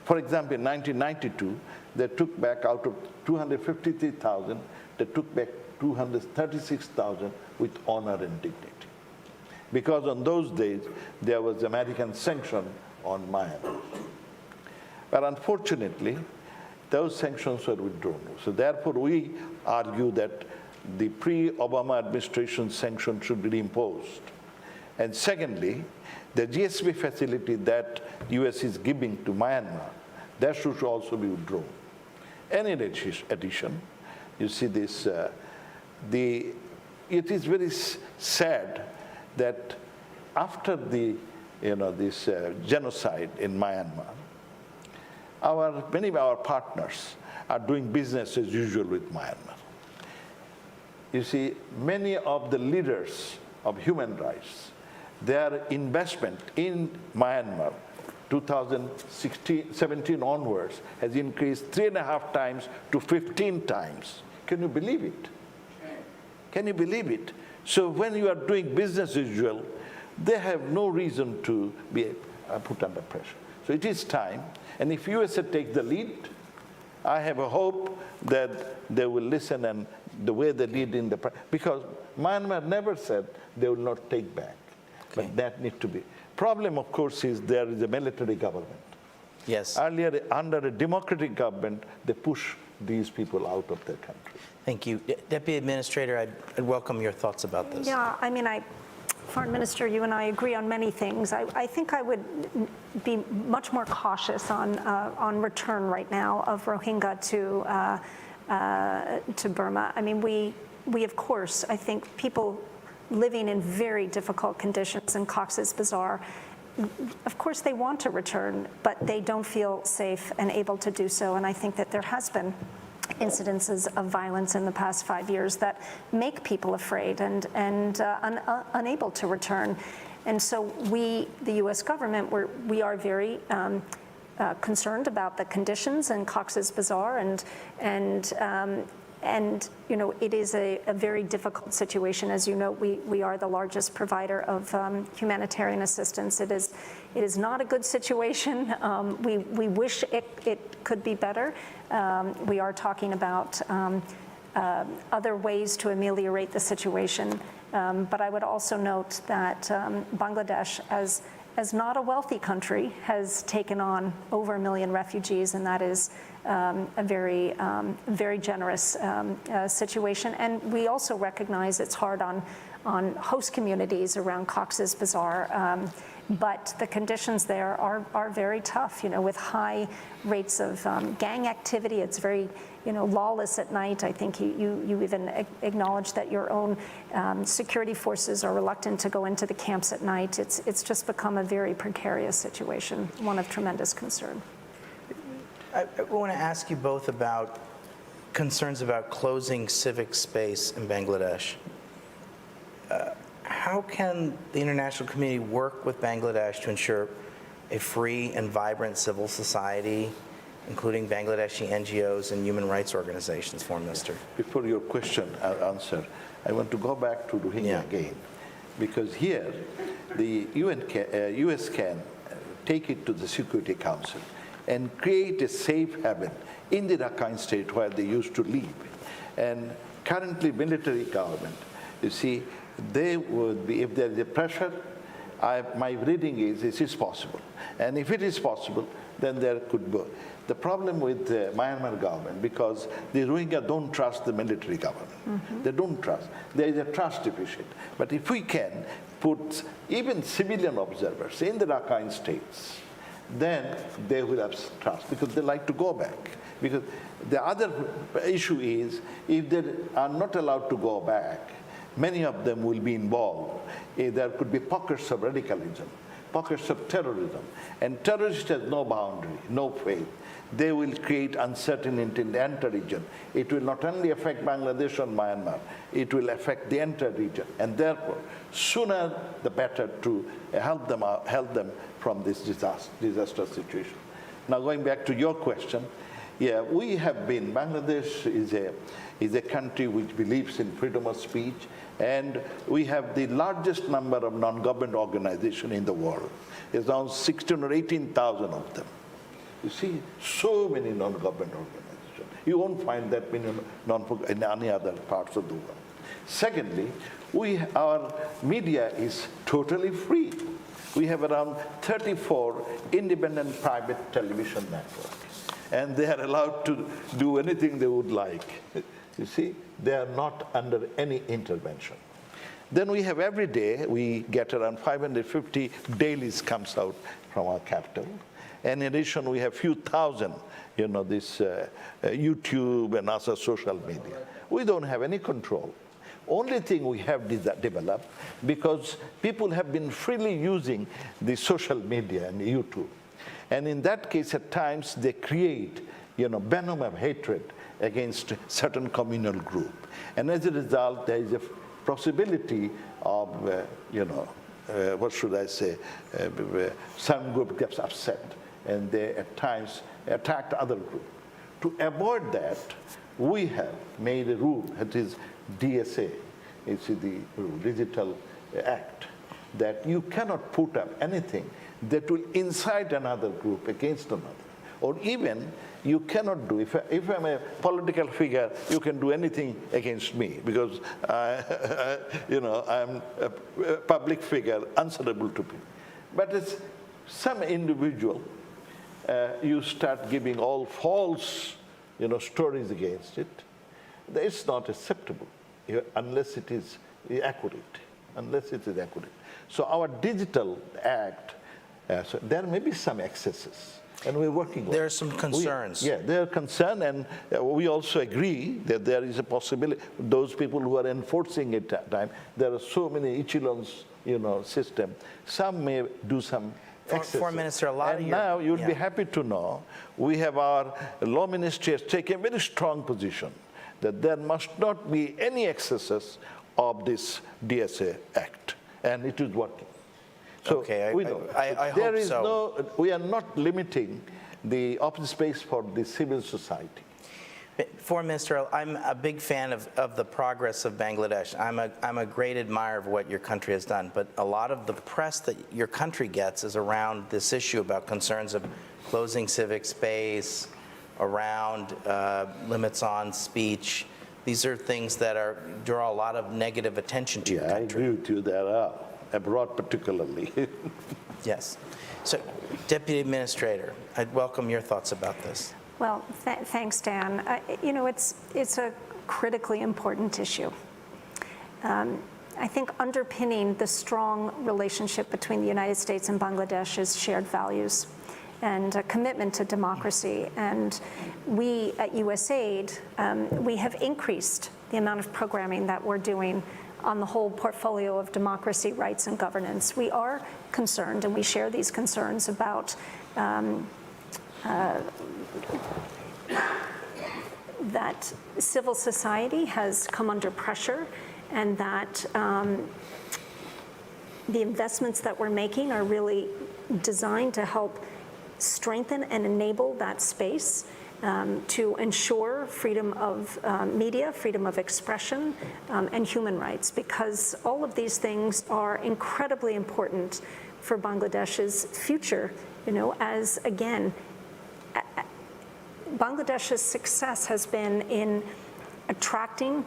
For example, in 1992, they took back out of 253,000, they took back 236,000 with honor and dignity. Because on those days, there was American sanction on Myanmar. But unfortunately, those sanctions were withdrawn. So therefore, we argue that the pre-Obama administration sanctions should be imposed. And secondly, the GSP facility that US is giving to Myanmar, that should also be withdrawn. And in addition, you see this, it is very sad that after the, this genocide in Myanmar, many of our partners are doing business as usual with Myanmar. You see, many of the leaders of human rights, their investment in Myanmar 2017 onwards has increased 3.5 times to 15 times. Can you believe it? Can you believe it? So when you are doing business as usual, they have no reason to be put under pressure. So it is time, and if USA takes the lead, I have a hope that they will listen and the way they lead in because Myanmar never said they will not take back, but that need to be. Problem, of course, is there is a military government. Yes. Earlier, under a democratic government, they push these people out of their country. Thank you. Deputy Administrator, I'd welcome your thoughts about this. Yeah, I mean, Foreign Minister, you and I agree on many things. I think I would be much more cautious on return right now of Rohingya to Burma. I mean, we of course, I think people living in very difficult conditions in Cox's Bazar, of course they want to return, but they don't feel safe and able to do so. And I think that there has been incidences of violence in the past 5 years that make people afraid and unable to return. And so we, the U.S. government, we are very concerned about the conditions in Cox's Bazar, and it is a very difficult situation. As you know, we are the largest provider of humanitarian assistance. It is not a good situation. We wish it could be better. We are talking about other ways to ameliorate the situation. But I would also note that Bangladesh, as not a wealthy country, has taken on over 1 million refugees, and that is a very, very generous situation. And we also recognize it's hard on host communities around Cox's Bazar. But the conditions there are very tough, with high rates of gang activity. It's very, lawless at night. I think you even acknowledge that your own security forces are reluctant to go into the camps at night. It's just become a very precarious situation, one of tremendous concern. I want to ask you both about concerns about closing civic space in Bangladesh. How can the international community work with Bangladesh to ensure a free and vibrant civil society, including Bangladeshi NGOs and human rights organizations, Foreign Minister? Before your question answer, I want to go back to Rohingya again, because here the US can take it to the Security Council and create a safe haven in the Rakhine state where they used to live. And currently military government, you see, they would be, if there is a pressure, my reading is it is possible. And if it is possible, then there could be. The problem with the Myanmar government, because the Rohingya don't trust the military government. They don't trust. There is a trust deficit. But if we can put even civilian observers in the Rakhine states, then they will have trust because they like to go back. Because the other issue is if they are not allowed to go back, many of them will be involved. There could be pockets of radicalism, pockets of terrorism. And terrorist has no boundary, no faith. They will create uncertainty in the entire region. It will not only affect Bangladesh or Myanmar, it will affect the entire region. And therefore, sooner the better to help them from this disastrous situation. Now going back to your question, yeah, we have been, Bangladesh is a country which believes in freedom of speech, and we have the largest number of non-government organizations in the world. There's around 16 or 18,000 of them. You see, so many non-government organizations. You won't find that many in any other parts of the world. Secondly, our media is totally free. We have around 34 independent private television networks, and they are allowed to do anything they would like. You see, they are not under any intervention. Then we have every day, we get around 550 dailies comes out from our capital. And in addition, we have few thousand, this YouTube and other social media. We don't have any control. Only thing we have developed, because people have been freely using the social media and YouTube. And in that case, at times, they create, venom of hatred against certain communal group. And as a result, there is a possibility of, what should I say, some group gets upset, and they at times attack other group. To avoid that, we have made a rule, it is DSA, it's the Digital Act, that you cannot put up anything that will incite another group against another. Or even you cannot do, if I'm a political figure, you can do anything against me because I'm a public figure answerable to people. But it's some individual, you start giving all false stories against it. It's not acceptable unless it is accurate. So our Digital Act, so there may be some excesses. And we're working on it. There are some concerns. There are concerns, and we also agree that there is a possibility, those people who are enforcing it at time, there are so many echelons, system. Some may do some excesses. Foreign Minister, a lot of your... now you'd be happy to know, we have our law ministry has taken a very strong position that there must not be any excesses of this DSA Act, and it is working. So okay, I there hope is so. we are not limiting the open space for the civil society. Foreign Minister, I'm a big fan of the progress of Bangladesh. I'm a great admirer of what your country has done, but a lot of the press that your country gets is around this issue about concerns of closing civic space, around limits on speech. These are things that draw a lot of negative attention to your country. I agree with you there, abroad particularly. Yes. So, Deputy Administrator, I'd welcome your thoughts about this. Well, thanks, Dan. It's a critically important issue. I think underpinning the strong relationship between the United States and Bangladesh is shared values and a commitment to democracy. And we at USAID, we have increased the amount of programming that we're doing on the whole portfolio of democracy, rights, and governance. We are concerned, and we share these concerns about that civil society has come under pressure, and that the investments that we're making are really designed to help strengthen and enable that space to ensure freedom of media, freedom of expression, and human rights, because all of these things are incredibly important for Bangladesh's future, as, again, Bangladesh's success has been in attracting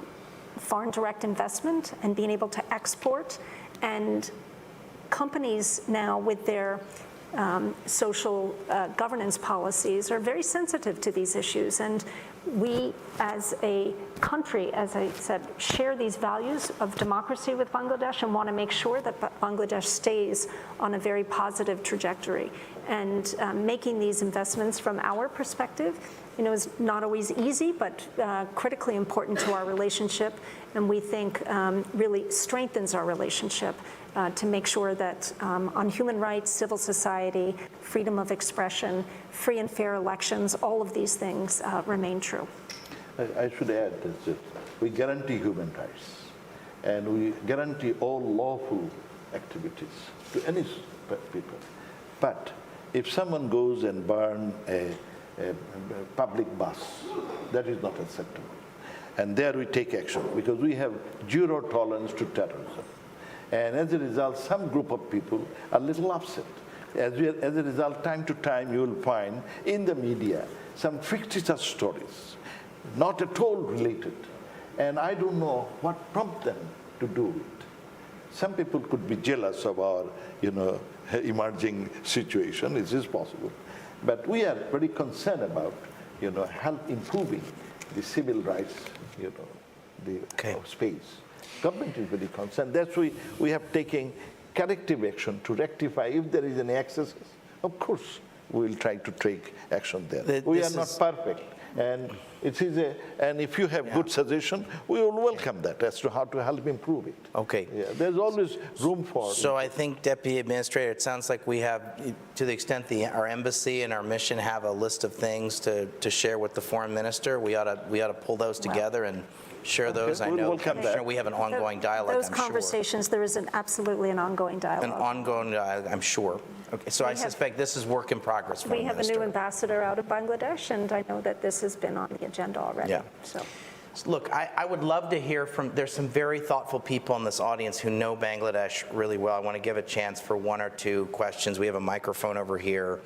foreign direct investment and being able to export and companies now with their social governance policies are very sensitive to these issues. And we, as a country, as I said, share these values of democracy with Bangladesh and want to make sure that Bangladesh stays on a very positive trajectory. And making these investments from our perspective, is not always easy, but critically important to our relationship, and we think really strengthens our relationship to make sure that on human rights, civil society, freedom of expression, free and fair elections, all of these things remain true. I should add that we guarantee human rights, and we guarantee all lawful activities to any people. But if someone goes and burns a public bus, that is not acceptable. And there we take action, because we have zero tolerance to terrorism. And as a result, some group of people are a little upset. As a result, time to time, you will find in the media some fictitious stories, not at all related. And I don't know what prompts them to do it. Some people could be jealous of our, emerging situation. It is possible. But we are very concerned about, help improving the civil rights, space. Government is very concerned. That's why we have taken corrective action to rectify. If there is any excesses, of course, we will try to take action there. We are not perfect. And and if you have good suggestion, we will welcome that as to how to help improve it. Okay. Yeah, there's always room for. So I think, Deputy Administrator, it sounds like we have, to the extent our embassy and our mission have a list of things to share with the foreign minister, we ought to pull those together and share those. I know, Commissioner, we have an ongoing dialogue, Those I'm sure. conversations, there is absolutely an ongoing dialogue. An ongoing dialogue, I'm sure. Okay, so I suspect this is work in progress, Foreign We have Minister. a new ambassador out of Bangladesh, and I know that this has been on the agenda already. Yeah. So. Look, I would love to hear from, there's some very thoughtful people in this audience who know Bangladesh really well. I want to give a chance for one or two questions. We have a microphone over here.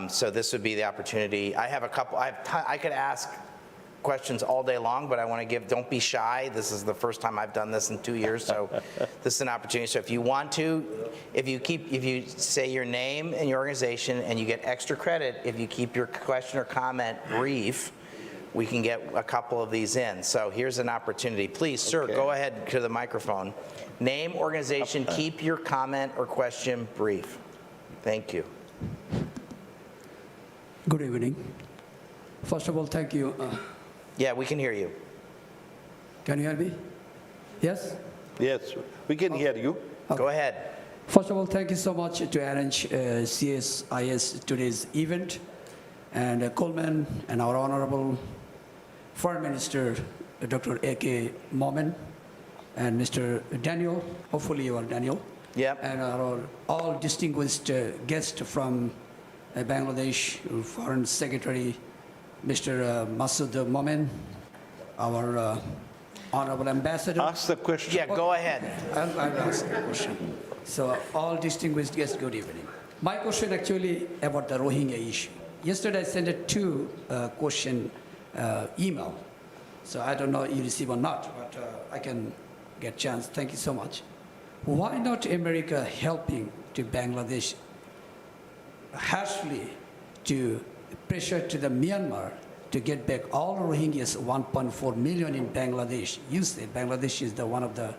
So this would be the opportunity. I have a couple, I could ask questions all day long, but I want to don't be shy. This is the first time I've done this in 2 years, so this is an opportunity. So if you want to, if you say your name and your organization, and you get extra credit if you keep your question or comment brief, we can get a couple of these in. So here's an opportunity. Please, sir, go ahead to the microphone. Name, organization, keep your comment or question brief. Thank you. Good evening. First of all, thank you. Yeah, we can hear you. Can you hear me? Yes? Yes, we can hear you. Go ahead. First of all, thank you so much to arrange CSIS today's event, and Coleman and our Honorable Foreign Minister, Dr. A.K. Momin, and Mr. Daniel, hopefully you are Daniel, and our all distinguished guests from Bangladesh, Foreign Secretary, Mr. Masood Momin, our Honorable Ambassador. Ask the question. Yeah, go ahead. I'll ask the question. So, all distinguished guests, good evening. My question actually about the Rohingya issue. Yesterday I sent a two-question email. So I don't know if you receive or not, but I can get chance. Thank you so much. Why not America helping to Bangladesh harshly to pressure to the Myanmar to get back all Rohingyas, 1.4 million in Bangladesh? You said Bangladesh is one of the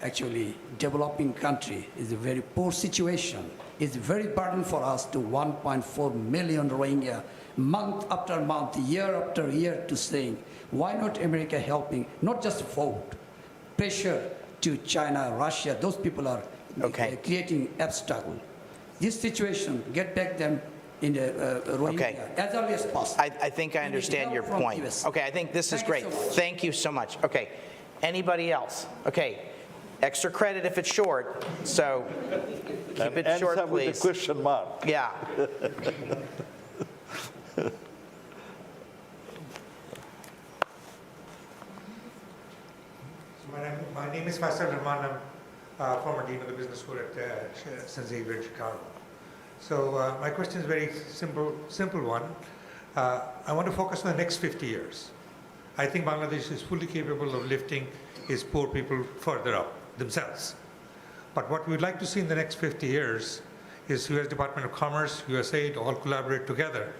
actually developing country. It's a very poor situation. It's very burden for us to 1.4 million Rohingya month after month, year after year, to saying, why not America helping, not just vote, pressure to China, Russia, those people are creating obstacle. This situation, get back them in the Rohingya as early as possible. I think I understand your point. Okay, I think this is great. Thank you so much. Okay, anybody else? Okay, extra credit if it's short, so keep it short, please. With a question mark. Yeah. My name is Faisal Rahman. I'm former Dean of the Business School at St. Xavier in Chicago. So my question is very simple one. I want to focus on the next 50 years. I think Bangladesh is fully capable of lifting its poor people further up themselves. But what we'd like to see in the next 50 years is U.S. Department of Commerce, USAID all collaborate together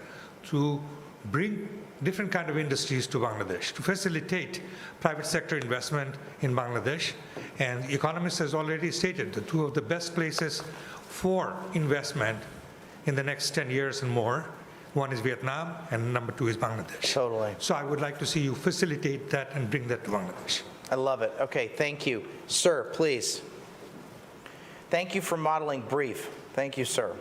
to bring different kind of industries to Bangladesh, to facilitate private sector investment in Bangladesh. And economists has already stated the two of the best places for investment in the next 10 years and more. One is Vietnam, and number two is Bangladesh. Totally. So I would like to see you facilitate that and bring that to Bangladesh. I love it. Okay, thank you. Sir, please. Thank you for modeling brief. Thank you, sir.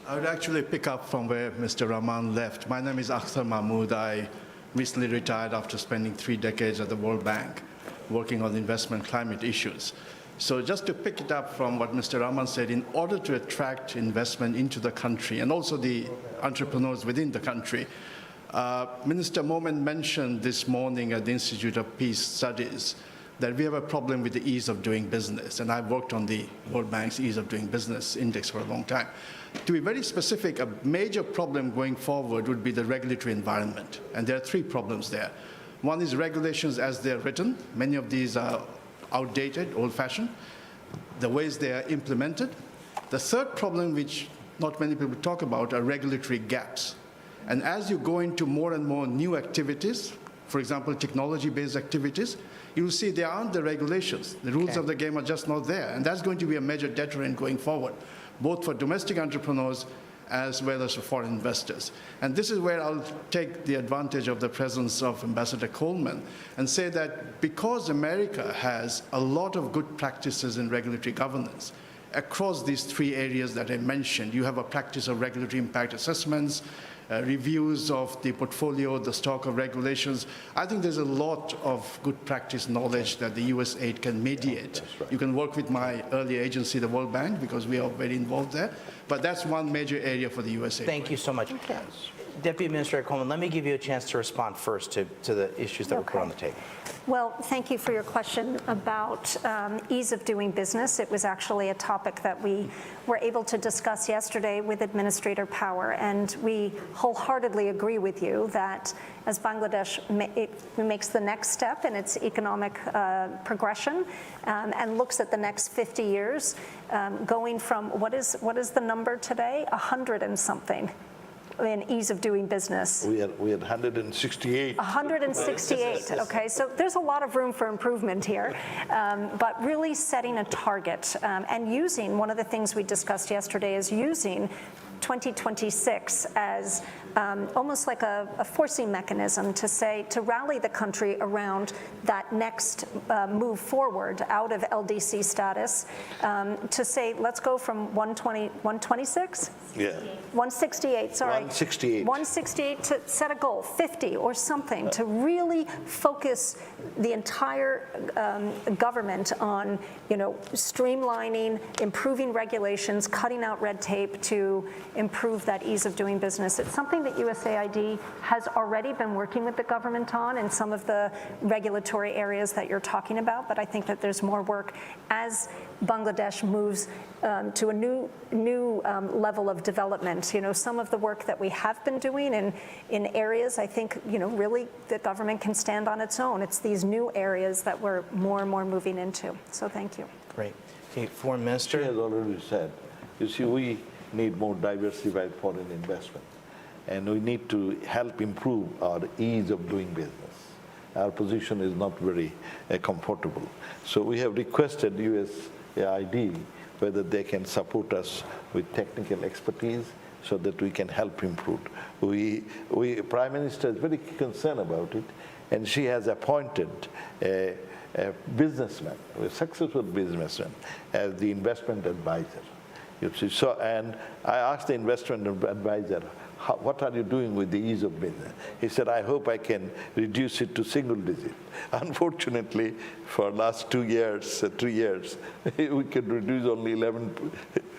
I would actually pick up from where Mr. Rahman left. My name is Akhtar Mahmood. I recently retired after spending 3 decades at the World Bank working on investment climate issues. So just to pick it up from what Mr. Rahman said, in order to attract investment into the country and also the entrepreneurs within the country, Minister Momen mentioned this morning at the Institute of Peace Studies that we have a problem with the ease of doing business. And I've worked on the World Bank's Ease of Doing Business Index for a long time. To be very specific, a major problem going forward would be the regulatory environment. And there are 3 problems there. One is regulations as they're written. Many of these are outdated, old-fashioned. The ways they are implemented. The third problem, which not many people talk about, are regulatory gaps. And as you go into more and more new activities, for example, technology-based activities, you'll see there aren't the regulations. The rules of the game are just not there. And that's going to be a major deterrent going forward, both for domestic entrepreneurs as well as for foreign investors. And this is where I'll take the advantage of the presence of Ambassador Coleman and say that because America has a lot of good practices in regulatory governance across these 3 areas that I mentioned, you have a practice of regulatory impact assessments, reviews of the portfolio, the stock of regulations. I think there's a lot of good practice knowledge that the USAID can mediate. Right. You can work with my earlier agency, the World Bank, because we are very involved there. But that's one major area for the USAID. Thank you so much. Okay. Deputy Administrator Coleman, let me give you a chance to respond first to the issues that were put on the table. Well, thank you for your question about ease of doing business. It was actually a topic that we were able to discuss yesterday with Administrator Power, and we wholeheartedly agree with you that as Bangladesh makes the next step in its economic progression and looks at the next 50 years, going from what is the number today? 100 and something. In ease of doing business. We had 168. 168, okay, so there's a lot of room for improvement here, but really setting a target and using, one of the things we discussed yesterday is using 2026 as almost like a forcing mechanism to rally the country around that next move forward out of LDC status, to say, let's go from 126? Yeah. 168, sorry. 168. 168 to set a goal, 50 or something, to really focus the entire government on, streamlining, improving regulations, cutting out red tape to improve that ease of doing business. It's something that USAID has already been working with the government on in some of the regulatory areas that you're talking about, but I think that there's more work as Bangladesh moves to a new level of development. Some of the work that we have been doing in areas, I think, really the government can stand on its own. It's these new areas that we're more and more moving into. So thank you. Great. Okay, Foreign Minister. She has already said, you see, we need more diversified foreign investment, and we need to help improve our ease of doing business. Our position is not very comfortable. So we have requested USAID whether they can support us with technical expertise so that we can help improve. Prime Minister is very concerned about it, and she has appointed a businessman, a successful businessman, as the investment advisor. You see, so, and I asked the investment advisor, what are you doing with the ease of business? He said, I hope I can reduce it to single digit. Unfortunately, for last 2 years, 3 years, we could reduce only 11,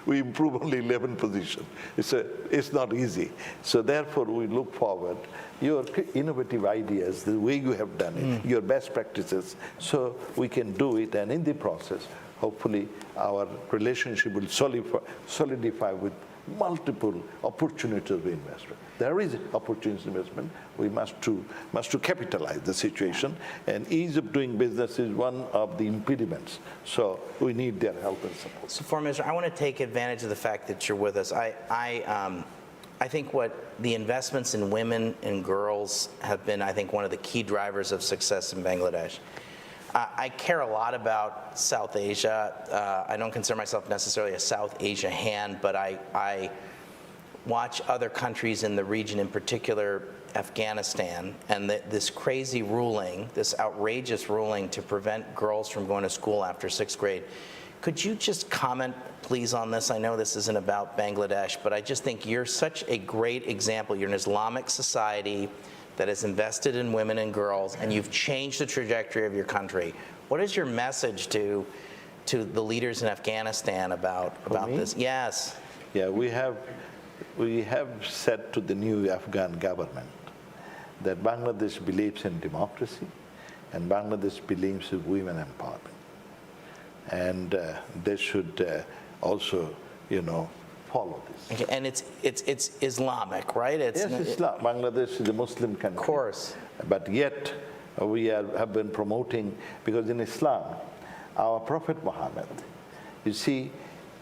we improve only 11 positions. It's not easy. So therefore, we look forward, your innovative ideas, the way you have done it, your best practices, so we can do it, and in the process, hopefully our relationship will solidify with multiple opportunities of investment. There is opportunity investment. We must to capitalize the situation, and ease of doing business is one of the impediments. So we need their help and support. So, Foreign Minister, I want to take advantage of the fact that you're with us. I think what the investments in women and girls have been, I think, one of the key drivers of success in Bangladesh. I care a lot about South Asia. I don't consider myself necessarily a South Asia hand, but I watch other countries in the region, in particular Afghanistan, and this crazy ruling, this outrageous ruling to prevent girls from going to school after 6th grade. Could you just comment, please, on this? I know this isn't about Bangladesh, but I just think you're such a great example. You're an Islamic society that has invested in women and girls, and you've changed the trajectory of your country. What is your message to the leaders in Afghanistan about this? Yes. Yeah, we have said to the new Afghan government that Bangladesh believes in democracy, and Bangladesh believes in women empowerment. And they should also, follow this. Okay, and it's Islamic, right? Yes, Islam. Bangladesh is a Muslim country. Of course. But yet we have been promoting, because in Islam, our Prophet Muhammad, you see,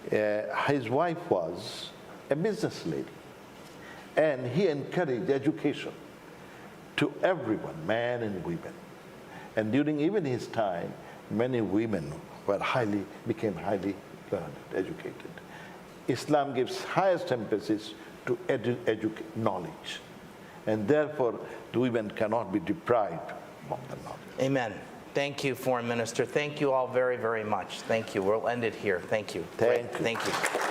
his wife was a business lady, and he encouraged education to everyone, men and women. And during even his time, many women became highly learned, educated. Islam gives highest emphasis to knowledge, and therefore the women cannot be deprived of the knowledge. Amen. Thank you, Foreign Minister. Thank you all very, very much. Thank you. We'll end it here. Thank you. Thank you. Thank you.